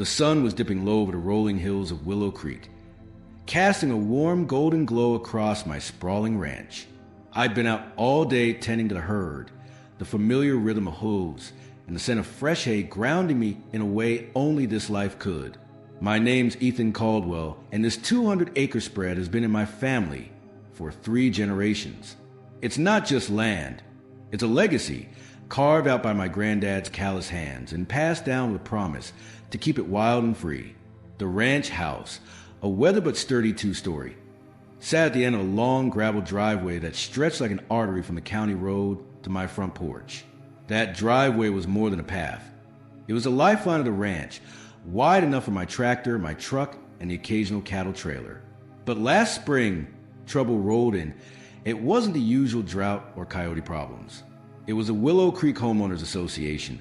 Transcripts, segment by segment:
The sun was dipping low over the rolling hills of Willow Creek, casting a warm golden glow across my sprawling ranch. I'd been out all day tending to the herd, the familiar rhythm of hooves, and the scent of fresh hay grounding me in a way only this life could. My name's Ethan Caldwell, and this 200-acre spread has been in my family for 3 generations. It's not just land. It's a legacy carved out by my granddad's callous hands and passed down with promise to keep it wild and free. The ranch house, a weathered but sturdy 2-story, sat at the end of a long gravel driveway that stretched like an artery from the county road to my front porch. That driveway was more than a path. It was a lifeline of the ranch, wide enough for my tractor, my truck, and the occasional cattle trailer. But last spring, trouble rolled in. It wasn't the usual drought or coyote problems. It was a Willow Creek Homeowners Association,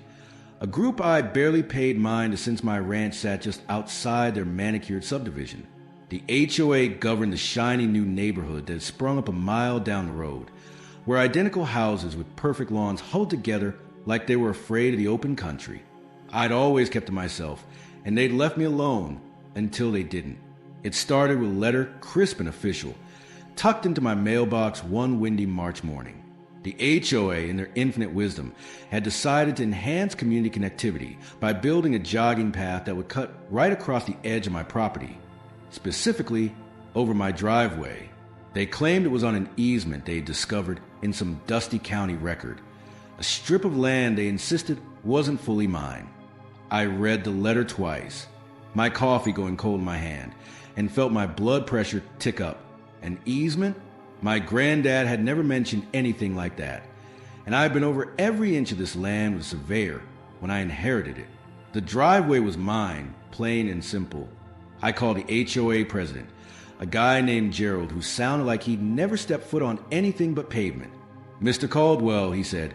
a group I barely paid mind to since my ranch sat just outside their manicured subdivision. The HOA governed the shiny new neighborhood that had sprung up a mile down the road, where identical houses with perfect lawns huddled together like they were afraid of the open country. I'd always kept to myself, and they'd left me alone until they didn't. It started with a letter, crisp and official, tucked into my mailbox one windy March morning. The HOA, in their infinite wisdom, had decided to enhance community connectivity by building a jogging path that would cut right across the edge of my property, specifically over my driveway. They claimed it was on an easement they had discovered in some dusty county record, a strip of land they insisted wasn't fully mine. I read the letter twice, my coffee going cold in my hand, and felt my blood pressure tick up. An easement? My granddad had never mentioned anything like that, and I had been over every inch of this land with a surveyor when I inherited it. The driveway was mine, plain and simple. I called the HOA president, a guy named Gerald who sounded like he'd never stepped foot on anything but pavement. "Mr. Caldwell," he said,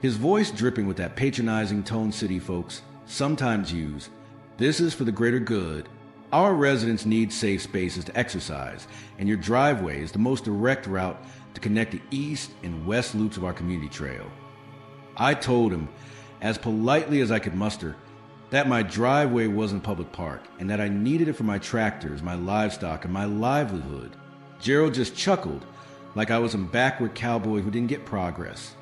his voice dripping with that patronizing tone city folks sometimes use, "this is for the greater good. Our residents need safe spaces to exercise, and your driveway is the most direct route to connect the east and west loops of our community trail." I told him, as politely as I could muster, that my driveway wasn't a public park and that I needed it for my tractors, my livestock, and my livelihood. Gerald just chuckled, like I was some backward cowboy who didn't get progress.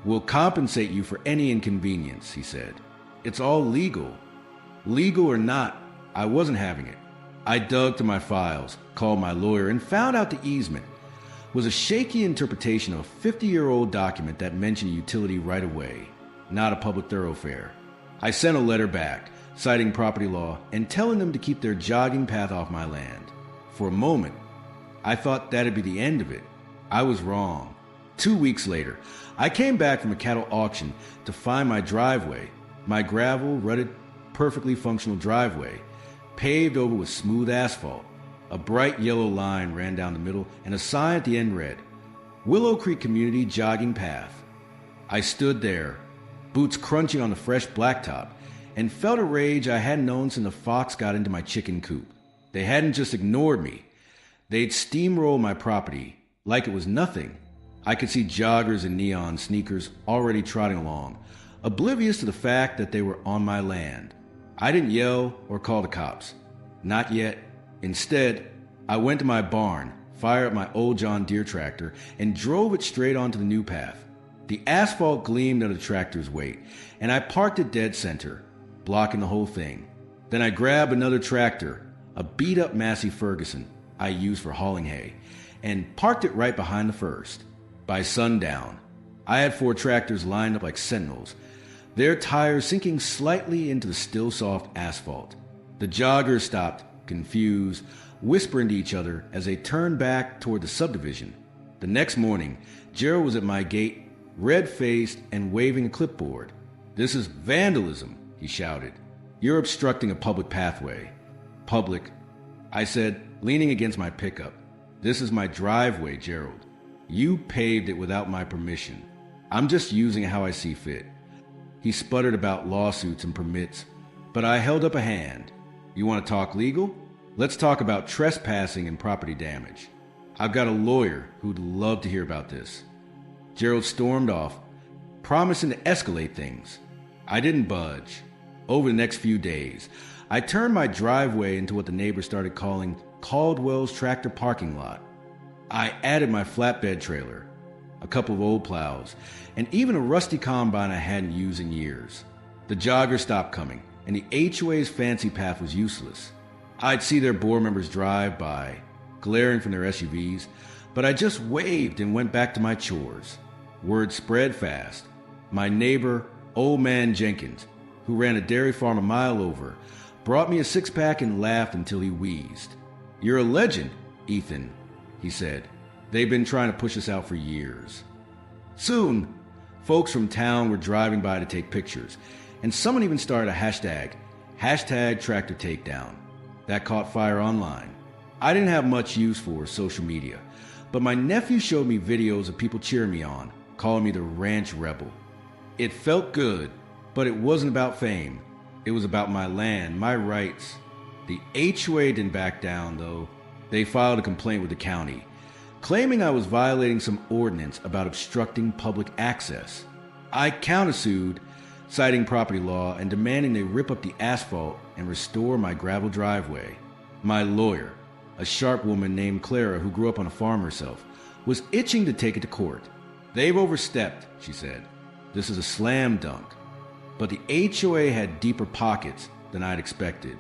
"We'll compensate you for any inconvenience," he said. "It's all legal." Legal or not, I wasn't having it. I dug through my files, called my lawyer, and found out the easement was a shaky interpretation of a 50-year-old document that mentioned utility right of way, not a public thoroughfare. I sent a letter back, citing property law and telling them to keep their jogging path off my land. For a moment, I thought that'd be the end of it. I was wrong. 2 weeks later, I came back from a cattle auction to find my driveway, my gravel, rutted, perfectly functional driveway, paved over with smooth asphalt. A bright yellow line ran down the middle, and a sign at the end read, "Willow Creek Community Jogging Path." I stood there, boots crunching on the fresh blacktop, and felt a rage I hadn't known since a fox got into my chicken coop. They hadn't just ignored me. They'd steamrolled my property like it was nothing. I could see joggers in neon sneakers already trotting along, oblivious to the fact that they were on my land. I didn't yell or call the cops. Not yet. Instead, I went to my barn, fired up my old John Deere tractor, and drove it straight onto the new path. The asphalt gleamed under the tractor's weight, and I parked it dead center, blocking the whole thing. Then I grabbed another tractor, a beat-up Massey Ferguson I used for hauling hay, and parked it right behind the first. By sundown, I had 4 tractors lined up like sentinels, their tires sinking slightly into the still soft asphalt. The joggers stopped, confused, whispering to each other as they turned back toward the subdivision. The next morning, Gerald was at my gate, red-faced and waving a clipboard. "This is vandalism," he shouted. "You're obstructing a public pathway." "Public," I said, leaning against my pickup. "This is my driveway, Gerald. You paved it without my permission. I'm just using it how I see fit." He sputtered about lawsuits and permits, but I held up a hand. "You want to talk legal? Let's talk about trespassing and property damage. I've got a lawyer who'd love to hear about this." Gerald stormed off, promising to escalate things. I didn't budge. Over the next few days, I turned my driveway into what the neighbors started calling Caldwell's tractor parking lot. I added my flatbed trailer, a couple of old plows, and even a rusty combine I hadn't used in years. The joggers stopped coming, and the HOA's fancy path was useless. I'd see their board members drive by, glaring from their SUVs, but I just waved and went back to my chores. Word spread fast. My neighbor, Old Man Jenkins, who ran a dairy farm a mile over, brought me a six-pack and laughed until he wheezed. "You're a legend, Ethan," he said. "They've been trying to push us out for years." Soon, folks from town were driving by to take pictures, and someone even started a hashtag tractor takedown. That caught fire online. I didn't have much use for social media, but my nephew showed me videos of people cheering me on, calling me the ranch rebel. It felt good, but it wasn't about fame. It was about my land, my rights. The HOA didn't back down, though. They filed a complaint with the county, claiming I was violating some ordinance about obstructing public access. I countersued, citing property law and demanding they rip up the asphalt and restore my gravel driveway. My lawyer, a sharp woman named Clara who grew up on a farm herself, was itching to take it to court. "They've overstepped," she said. "This is a slam dunk." But the HOA had deeper pockets than I'd expected.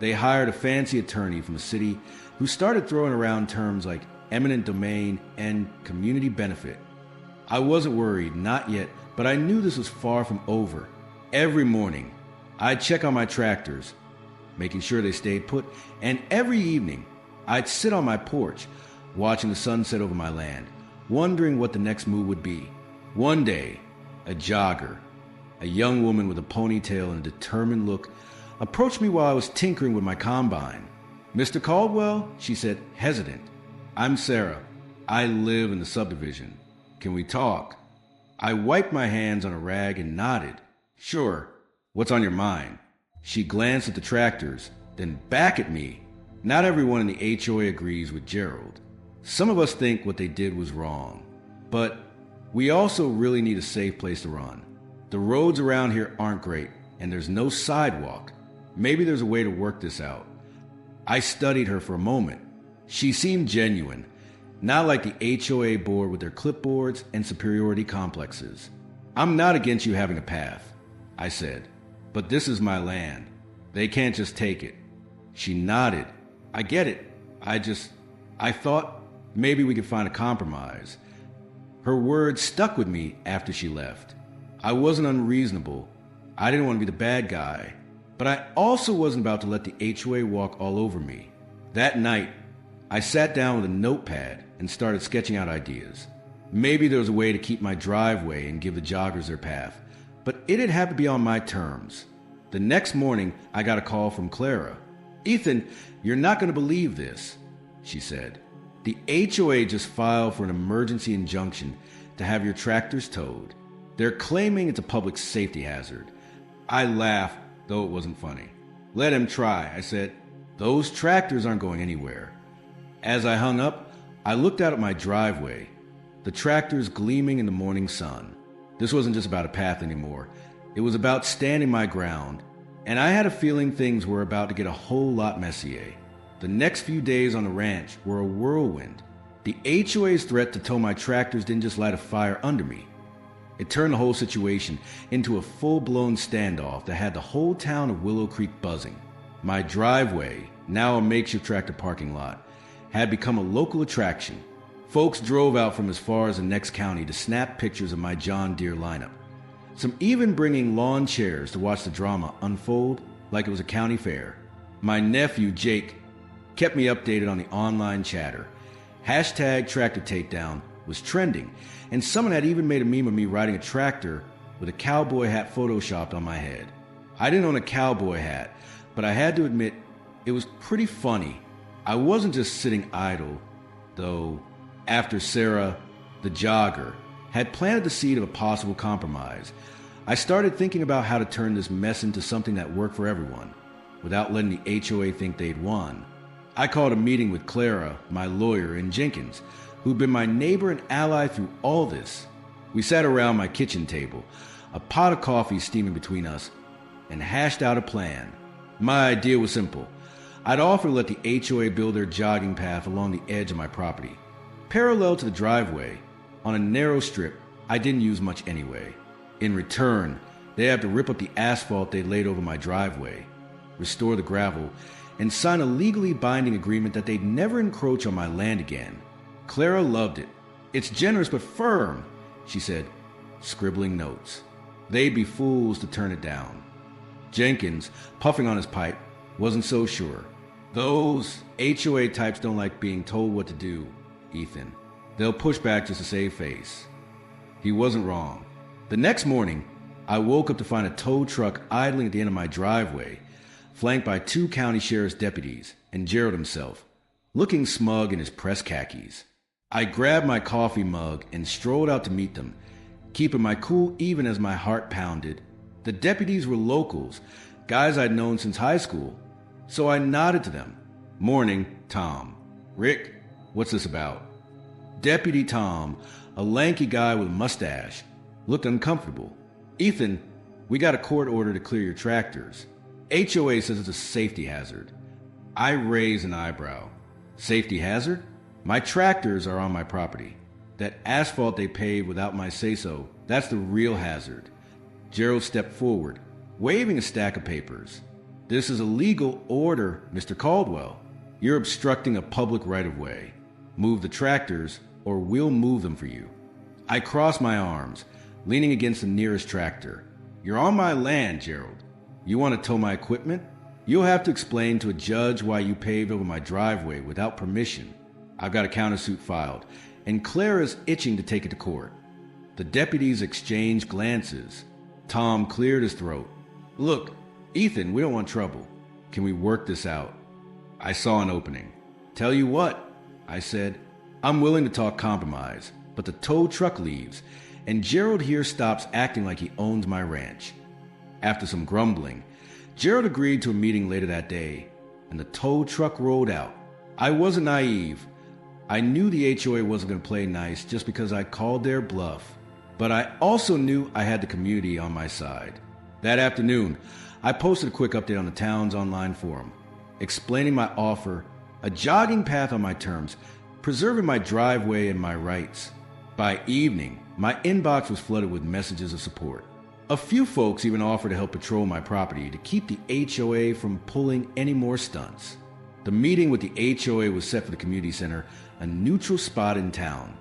They hired a fancy attorney from the city who started throwing around terms like eminent domain and community benefit. I wasn't worried, not yet, but I knew this was far from over. Every morning, I'd check on my tractors, making sure they stayed put, and every evening, I'd sit on my porch, watching the sun set over my land, wondering what the next move would be. One day, a jogger, a young woman with a ponytail and a determined look, approached me while I was tinkering with my combine. "Mr. Caldwell," she said, hesitant. "I'm Sarah. I live in the subdivision. Can we talk?" I wiped my hands on a rag and nodded. "Sure. What's on your mind?" She glanced at the tractors, then back at me. Not everyone in the HOA agrees with Gerald. Some of us think what they did was wrong. But we also really need a safe place to run. The roads around here aren't great, and there's no sidewalk. Maybe there's a way to work this out. I studied her for a moment. She seemed genuine, not like the HOA board with their clipboards and superiority complexes. "I'm not against you having a path," I said, "but this is my land. They can't just take it." She nodded. "I get it. I thought maybe we could find a compromise." Her words stuck with me after she left. I wasn't unreasonable. I didn't want to be the bad guy, but I also wasn't about to let the HOA walk all over me. That night, I sat down with a notepad and started sketching out ideas. Maybe there was a way to keep my driveway and give the joggers their path, but it'd have to be on my terms. The next morning, I got a call from Clara. "Ethan, you're not going to believe this," she said. "The HOA just filed for an emergency injunction to have your tractors towed. They're claiming it's a public safety hazard." I laughed, though it wasn't funny. "Let him try," I said. "Those tractors aren't going anywhere." As I hung up, I looked out at my driveway, the tractors gleaming in the morning sun. This wasn't just about a path anymore. It was about standing my ground, and I had a feeling things were about to get a whole lot messier. The next few days on the ranch were a whirlwind. The HOA's threat to tow my tractors didn't just light a fire under me. It turned the whole situation into a full-blown standoff that had the whole town of Willow Creek buzzing. My driveway, now a makeshift tractor parking lot, had become a local attraction. Folks drove out from as far as the next county to snap pictures of my John Deere lineup. Some even bringing lawn chairs to watch the drama unfold like it was a county fair. My nephew, Jake, kept me updated on the online chatter. Hashtag tractor takedown was trending, and someone had even made a meme of me riding a tractor with a cowboy hat photoshopped on my head. I didn't own a cowboy hat, but I had to admit it was pretty funny. I wasn't just sitting idle, though. After Sarah, the jogger, had planted the seed of a possible compromise, I started thinking about how to turn this mess into something that worked for everyone, without letting the HOA think they'd won. I called a meeting with Clara, my lawyer, and Jenkins, who'd been my neighbor and ally through all this. We sat around my kitchen table, a pot of coffee steaming between us, and hashed out a plan. My idea was simple. I'd offer to let the HOA build their jogging path along the edge of my property, parallel to the driveway, on a narrow strip I didn't use much anyway. In return, they have to rip up the asphalt they laid over my driveway, restore the gravel, and sign a legally binding agreement that they'd never encroach on my land again. Clara loved it. It's generous but firm, she said, scribbling notes. They'd be fools to turn it down. Jenkins, puffing on his pipe, wasn't so sure. Those HOA types don't like being told what to do, Ethan. They'll push back just to save face. He wasn't wrong. The next morning, I woke up to find a tow truck idling at the end of my driveway, flanked by 2 county sheriff's deputies and Gerald himself, looking smug in his press khakis. I grabbed my coffee mug and strolled out to meet them, keeping my cool even as my heart pounded. The deputies were locals, guys I'd known since high school, so I nodded to them. Morning, Tom. Rick, what's this about? Deputy Tom, a lanky guy with a mustache, looked uncomfortable. Ethan, we got a court order to clear your tractors. HOA says it's a safety hazard. I raised an eyebrow. Safety hazard? My tractors are on my property. That asphalt they paved without my say-so, that's the real hazard. Gerald stepped forward, waving a stack of papers. This is a legal order, Mr. Caldwell. You're obstructing a public right-of-way. Move the tractors, or we'll move them for you. I crossed my arms, leaning against the nearest tractor. You're on my land, Gerald. You want to tow my equipment? You'll have to explain to a judge why you paved over my driveway without permission. I've got a countersuit filed, and Clara's itching to take it to court. The deputies exchanged glances. Tom cleared his throat. Look, Ethan, we don't want trouble. Can we work this out? I saw an opening. Tell you what, I said. I'm willing to talk compromise, but the tow truck leaves, and Gerald here stops acting like he owns my ranch. After some grumbling, Gerald agreed to a meeting later that day, and the tow truck rolled out. I wasn't naive. I knew the HOA wasn't going to play nice just because I called their bluff, but I also knew I had the community on my side. That afternoon, I posted a quick update on the town's online forum, explaining my offer, a jogging path on my terms, preserving my driveway and my rights. By evening, my inbox was flooded with messages of support. A few folks even offered to help patrol my property to keep the HOA from pulling any more stunts. The meeting with the HOA was set for the community center, a neutral spot in town.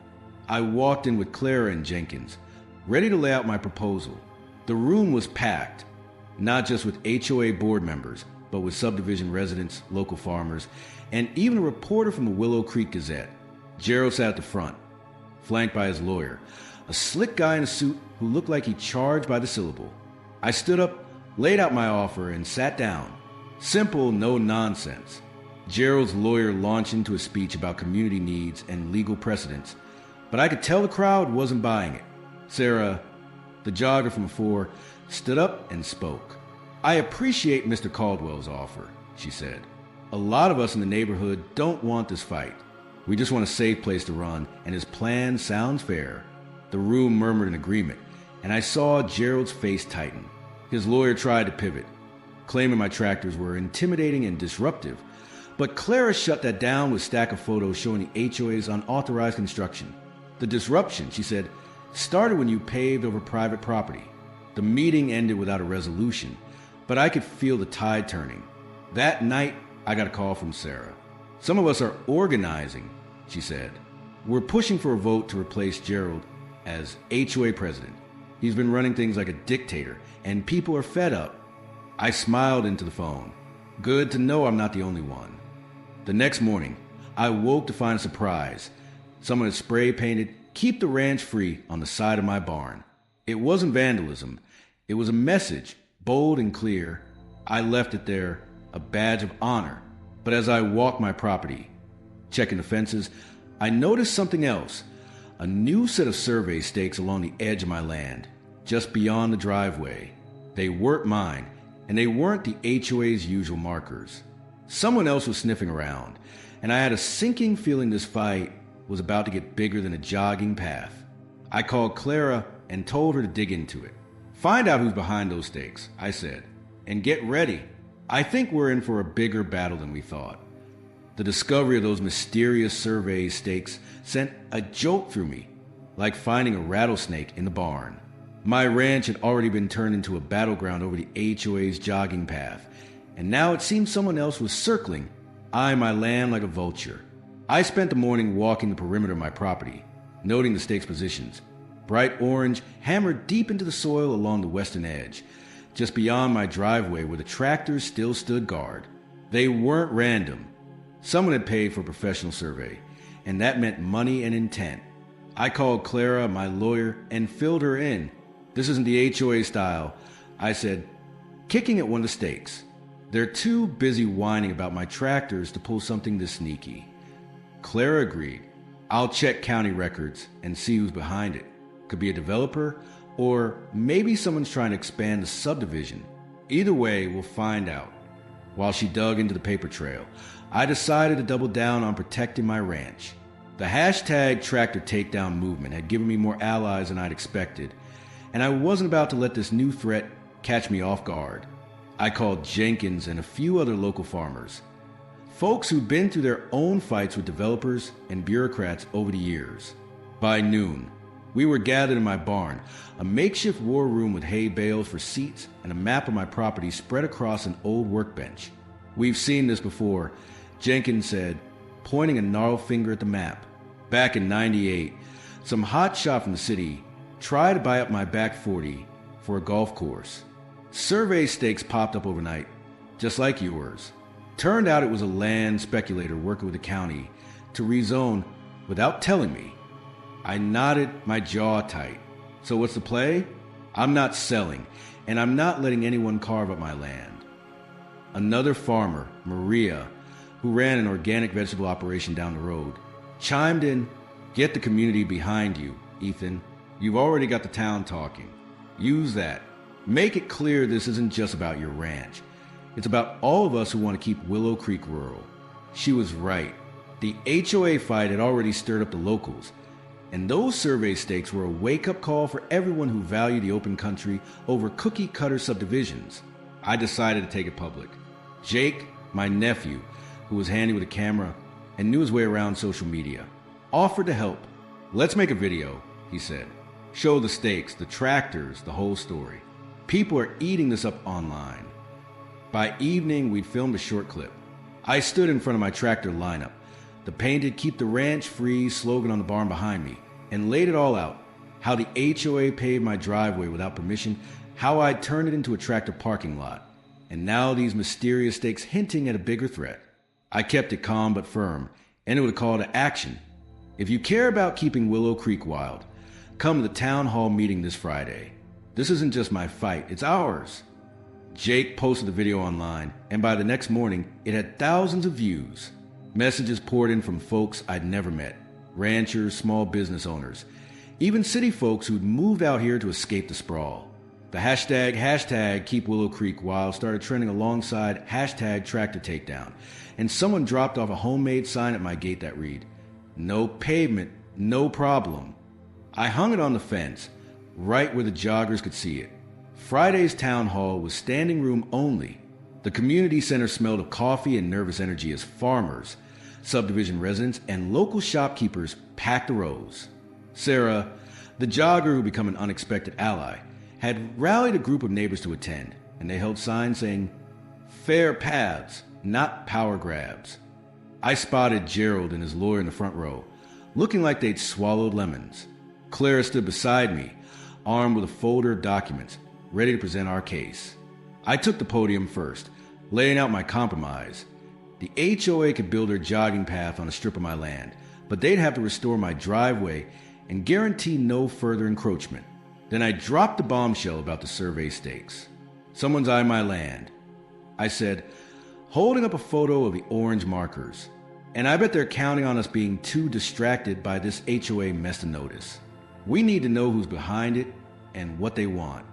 I walked in with Clara and Jenkins, ready to lay out my proposal. The room was packed, not just with HOA board members, but with subdivision residents, local farmers, and even a reporter from the Willow Creek Gazette. Gerald sat at the front, flanked by his lawyer, a slick guy in a suit who looked like he charged by the syllable. I stood up, laid out my offer, and sat down. Simple, no nonsense. Gerald's lawyer launched into a speech about community needs and legal precedents, but I could tell the crowd wasn't buying it. Sarah, the jogger from before, stood up and spoke. I appreciate Mr. Caldwell's offer, she said. A lot of us in the neighborhood don't want this fight. We just want a safe place to run, and his plan sounds fair. The room murmured in agreement, and I saw Gerald's face tighten. His lawyer tried to pivot, claiming my tractors were intimidating and disruptive, but Clara shut that down with a stack of photos showing the HOA's unauthorized construction. The disruption, she said, started when you paved over private property. The meeting ended without a resolution, but I could feel the tide turning. That night, I got a call from Sarah. Some of us are organizing, she said. We're pushing for a vote to replace Gerald as HOA president. He's been running things like a dictator, and people are fed up. I smiled into the phone. Good to know I'm not the only one. The next morning, I woke to find a surprise. Someone had spray painted "Keep the Ranch Free" on the side of my barn. It wasn't vandalism. It was a message, bold and clear. I left it there, a badge of honor. But as I walked my property, checking the fences, I noticed something else. A new set of survey stakes along the edge of my land, just beyond the driveway. They weren't mine, and they weren't the HOA's usual markers. Someone else was sniffing around, and I had a sinking feeling this fight was about to get bigger than a jogging path. I called Clara and told her to dig into it. Find out who's behind those stakes, I said, and get ready. I think we're in for a bigger battle than we thought. The discovery of those mysterious survey stakes sent a jolt through me, like finding a rattlesnake in the barn. My ranch had already been turned into a battleground over the HOA's jogging path, and now it seemed someone else was circling, eyeing my land like a vulture. I spent the morning walking the perimeter of my property, noting the stakes' positions. Bright orange, hammered deep into the soil along the western edge, just beyond my driveway where the tractors still stood guard. They weren't random. Someone had paid for a professional survey, and that meant money and intent. I called Clara, my lawyer, and filled her in. This isn't the HOA style, I said, kicking at one of the stakes. They're too busy whining about my tractors to pull something this sneaky. Clara agreed. I'll check county records and see who's behind it. Could be a developer, or maybe someone's trying to expand the subdivision. Either way, we'll find out. While she dug into the paper trail, I decided to double down on protecting my ranch. The hashtag tractor takedown movement had given me more allies than I'd expected, and I wasn't about to let this new threat catch me off guard. I called Jenkins and a few other local farmers, folks who'd been through their own fights with developers and bureaucrats over the years. By noon, we were gathered in my barn, a makeshift war room with hay bales for seats and a map of my property spread across an old workbench. We've seen this before, Jenkins said, pointing a gnarled finger at the map. Back in '98, some hotshot from the city tried to buy up my back 40 for a golf course. Survey stakes popped up overnight, just like yours. Turned out it was a land speculator working with the county to rezone without telling me. I nodded, my jaw tight. So what's the play? I'm not selling, and I'm not letting anyone carve up my land. Another farmer, Maria, who ran an organic vegetable operation down the road, chimed in, "Get the community behind you, Ethan. You've already got the town talking. Use that. Make it clear this isn't just about your ranch. It's about all of us who want to keep Willow Creek rural." She was right. The HOA fight had already stirred up the locals, and those survey stakes were a wake-up call for everyone who valued the open country over cookie-cutter subdivisions. I decided to take it public. Jake, my nephew, who was handy with a camera and knew his way around social media, offered to help. "Let's make a video," he said. "Show the stakes, the tractors, the whole story. People are eating this up online." By evening, we'd filmed a short clip. I stood in front of my tractor lineup, the painted "Keep the Ranch Free" slogan on the barn behind me, and laid it all out. How the HOA paved my driveway without permission, how I'd turned it into a tractor parking lot, and now these mysterious stakes hinting at a bigger threat. I kept it calm but firm, and it was a call to action. If you care about keeping Willow Creek wild, come to the town hall meeting this Friday. This isn't just my fight, it's ours. Jake posted the video online, and by the next morning, it had thousands of views. Messages poured in from folks I'd never met, ranchers, small business owners, even city folks who'd moved out here to escape the sprawl. The hashtag Keep Willow Creek Wild started trending alongside hashtag Tractor Takedown, and someone dropped off a homemade sign at my gate that read, "No pavement, no problem." I hung it on the fence, right where the joggers could see it. Friday's town hall was standing room only. The community center smelled of coffee and nervous energy as farmers, subdivision residents, and local shopkeepers packed the rows. Sarah, the jogger who became an unexpected ally, had rallied a group of neighbors to attend, and they held signs saying, "Fair paths, not power grabs." I spotted Gerald and his lawyer in the front row, looking like they'd swallowed lemons. Clara stood beside me, armed with a folder of documents, ready to present our case. I took the podium first, laying out my compromise. The HOA could build their jogging path on a strip of my land, but they'd have to restore my driveway and guarantee no further encroachment. Then I dropped the bombshell about the survey stakes. "Someone's eyeing my land," I said, holding up a photo of the orange markers. "And I bet they're counting on us being too distracted by this HOA mess to notice. We need to know who's behind it and what they want."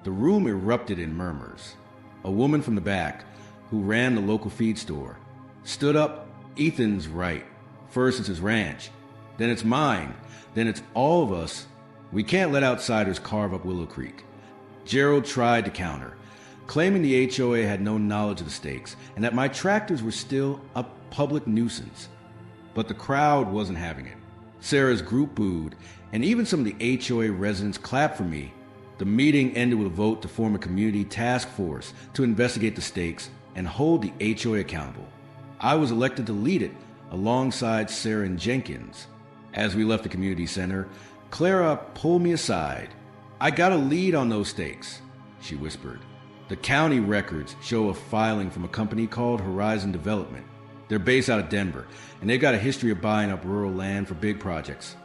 The room erupted in murmurs. A woman from the back, who ran the local feed store, stood up. "Ethan's right. First it's his ranch, then it's mine, then it's all of us. We can't let outsiders carve up Willow Creek." Gerald tried to counter, claiming the HOA had no knowledge of the stakes and that my tractors were still a public nuisance. But the crowd wasn't having it. Sarah's group booed, and even some of the HOA residents clapped for me. The meeting ended with a vote to form a community task force to investigate the stakes and hold the HOA accountable. I was elected to lead it alongside Sarah and Jenkins. As we left the community center, Clara pulled me aside. "I got a lead on those stakes," she whispered. "The county records show a filing from a company called Horizon Development. They're based out of Denver, and they've got a history of buying up rural land for big projects.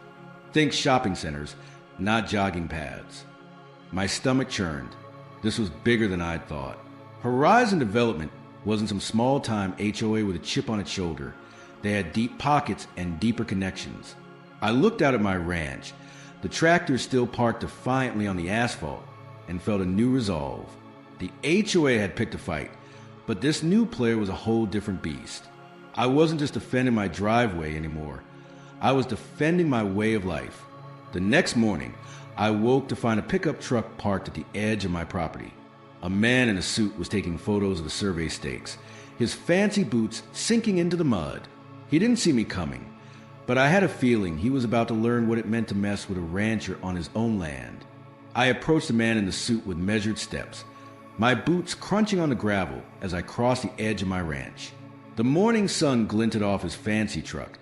Think shopping centers, not jogging paths." My stomach churned. This was bigger than I'd thought. Horizon Development wasn't some small-time HOA with a chip on its shoulder. They had deep pockets and deeper connections. I looked out at my ranch, the tractors still parked defiantly on the asphalt, and felt a new resolve. The HOA had picked a fight, but this new player was a whole different beast. I wasn't just defending my driveway anymore. I was defending my way of life. The next morning, I woke to find a pickup truck parked at the edge of my property. A man in a suit was taking photos of the survey stakes, his fancy boots sinking into the mud. He didn't see me coming, but I had a feeling he was about to learn what it meant to mess with a rancher on his own land. I approached the man in the suit with measured steps, my boots crunching on the gravel as I crossed the edge of my ranch. The morning sun glinted off his fancy truck,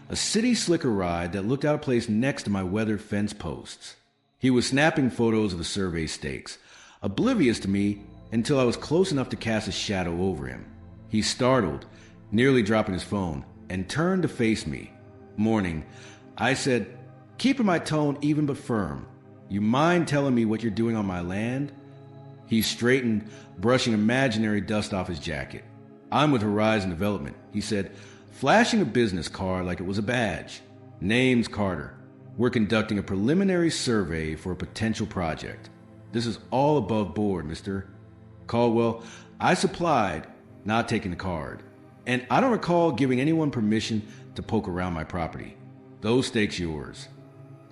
a city slicker ride that looked out of place next to my weathered fence posts. He was snapping photos of the survey stakes, oblivious to me until I was close enough to cast a shadow over him. He startled, nearly dropping his phone, and turned to face me. "Morning," I said, keeping my tone even but firm. "You mind telling me what you're doing on my land?" He straightened, brushing imaginary dust off his jacket. "I'm with Horizon Development," he said, flashing a business card like it was a badge. "Name's Carter. We're conducting a preliminary survey for a potential project. This is all above board, Mr. Caldwell." I supplied, not taking the card. "And I don't recall giving anyone permission to poke around my property. Those stakes yours."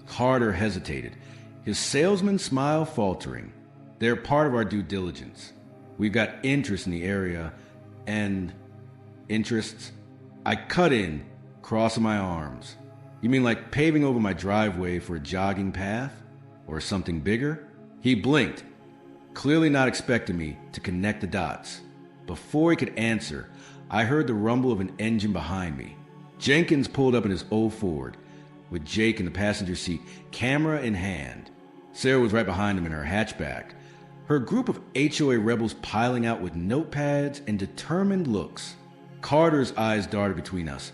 Carter hesitated, his salesman smile faltering. "They're part of our due diligence. We've got interest in the area and interests." I cut in, crossing my arms. "You mean like paving over my driveway for a jogging path? Or something bigger?" He blinked, clearly not expecting me to connect the dots. Before he could answer, I heard the rumble of an engine behind me. Jenkins pulled up in his old Ford, with Jake in the passenger seat, camera in hand. Sarah was right behind him in her hatchback, her group of HOA rebels piling out with notepads and determined looks. Carter's eyes darted between us,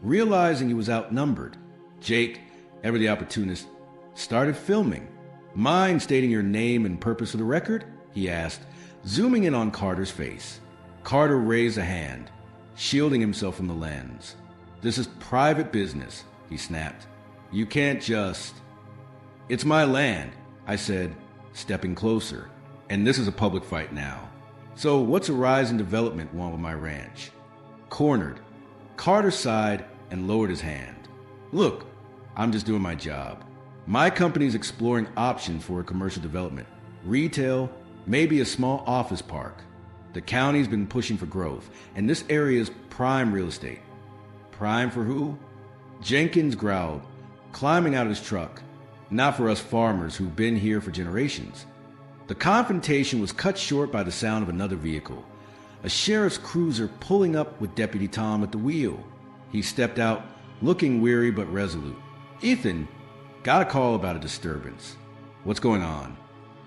realizing he was outnumbered. Jake, ever the opportunist, started filming. "Mind stating your name and purpose for the record?" he asked, zooming in on Carter's face. Carter raised a hand, shielding himself from the lens. "This is private business," he snapped. "You can't just—" "It's my land," I said, stepping closer. "And this is a public fight now. So what's Horizon Development want with my ranch?" Cornered, Carter sighed and lowered his hand. "Look, I'm just doing my job. My company's exploring options for a commercial development. Retail, maybe a small office park. The county's been pushing for growth, and this area is prime real estate." "Prime for who?" Jenkins growled, climbing out of his truck. "Not for us farmers who've been here for generations." The confrontation was cut short by the sound of another vehicle, a sheriff's cruiser pulling up with Deputy Tom at the wheel. He stepped out, looking weary but resolute. "Ethan, got a call about a disturbance. What's going on?"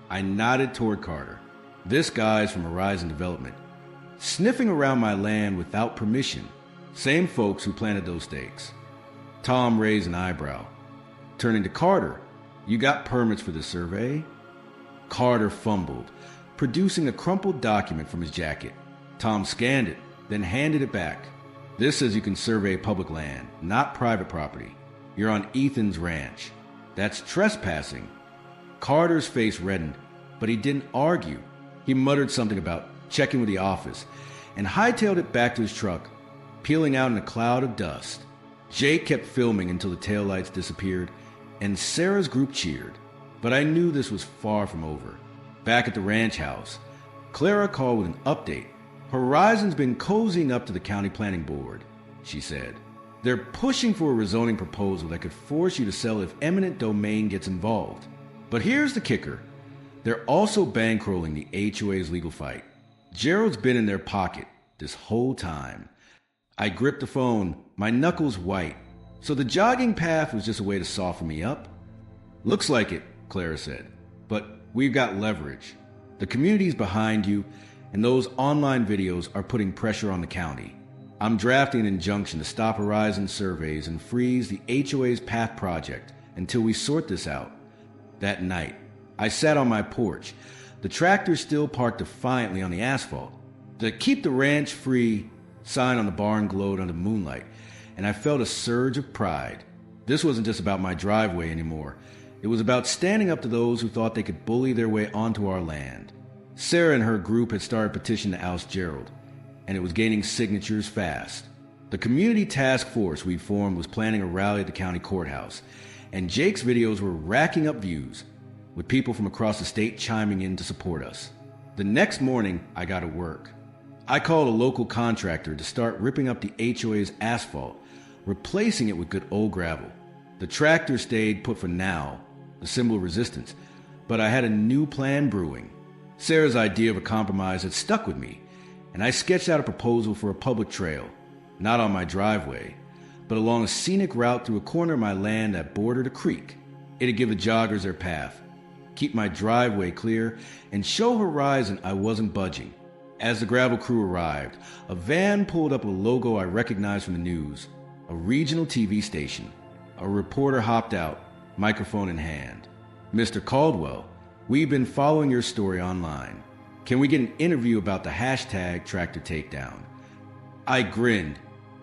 I nodded toward Carter. "This guy's from Horizon Development, sniffing around my land without permission. Same folks who planted those stakes." Tom raised an eyebrow. Turning to Carter, "You got permits for this survey?" Carter fumbled, producing a crumpled document from his jacket. Tom scanned it, then handed it back. "This says you can survey public land, not private property. You're on Ethan's ranch. That's trespassing." Carter's face reddened, but he didn't argue. He muttered something about checking with the office and hightailed it back to his truck, peeling out in a cloud of dust. Jake kept filming until the taillights disappeared, and Sarah's group cheered. But I knew this was far from over. Back at the ranch house, Clara called with an update. Horizon's been cozying up to the county planning board, she said. They're pushing for a rezoning proposal that could force you to sell if eminent domain gets involved. But here's the kicker. They're also bankrolling the HOA's legal fight. Gerald's been in their pocket this whole time. I gripped the phone, my knuckles white. So the jogging path was just a way to soften me up? Looks like it, Clara said. But we've got leverage. The community's behind you, and those online videos are putting pressure on the county. I'm drafting an injunction to stop Horizon surveys and freeze the HOA's path project until we sort this out. That night, I sat on my porch, the tractor still parked defiantly on the asphalt. The "Keep the Ranch Free" sign on the barn glowed under moonlight, and I felt a surge of pride. This wasn't just about my driveway anymore. It was about standing up to those who thought they could bully their way onto our land. Sarah and her group had started a petition to oust Gerald, and it was gaining signatures fast. The community task force we formed was planning a rally at the county courthouse, and Jake's videos were racking up views, with people from across the state chiming in to support us. The next morning, I got to work. I called a local contractor to start ripping up the HOA's asphalt, replacing it with good old gravel. The tractor stayed put for now, the symbol of resistance, but I had a new plan brewing. Sarah's idea of a compromise had stuck with me, and I sketched out a proposal for a public trail, not on my driveway, but along a scenic route through a corner of my land that bordered a creek. It'd give the joggers their path, keep my driveway clear, and show Horizon I wasn't budging. As the gravel crew arrived, a van pulled up a logo I recognized from the news, a regional TV station. A reporter hopped out, microphone in hand. "Mr. Caldwell, we've been following your story online. Can we get an interview about the hashtag tractor takedown?" I grinned,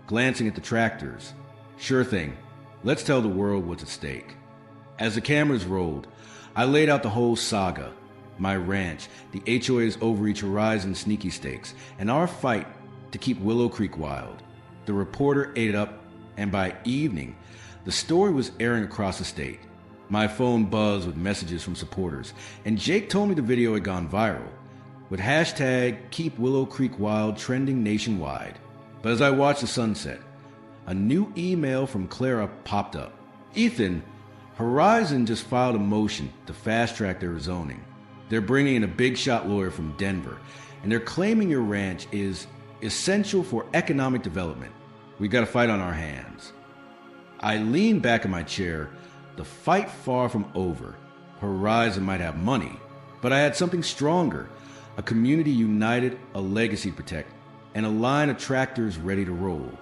glancing at the tractors. "Sure thing. Let's tell the world what's at stake." As the cameras rolled, I laid out the whole saga. My ranch, the HOA's overreach Horizon sneaky stakes, and our fight to keep Willow Creek wild. The reporter ate it up, and by evening, the story was airing across the state. My phone buzzed with messages from supporters, and Jake told me the video had gone viral, with hashtag Keep Willow Creek Wild trending nationwide. But as I watched the sunset, a new email from Clara popped up. "Ethan, Horizon just filed a motion to fast-track their zoning. They're bringing in a big-shot lawyer from Denver, and they're claiming your ranch is essential for economic development. We got a fight on our hands." I leaned back in my chair, the fight far from over. Horizon might have money, but I had something stronger, a community united, a legacy to protect, and a line of tractors ready to roll.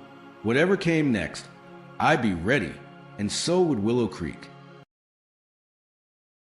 Whatever came next, I'd be ready, and so would Willow Creek.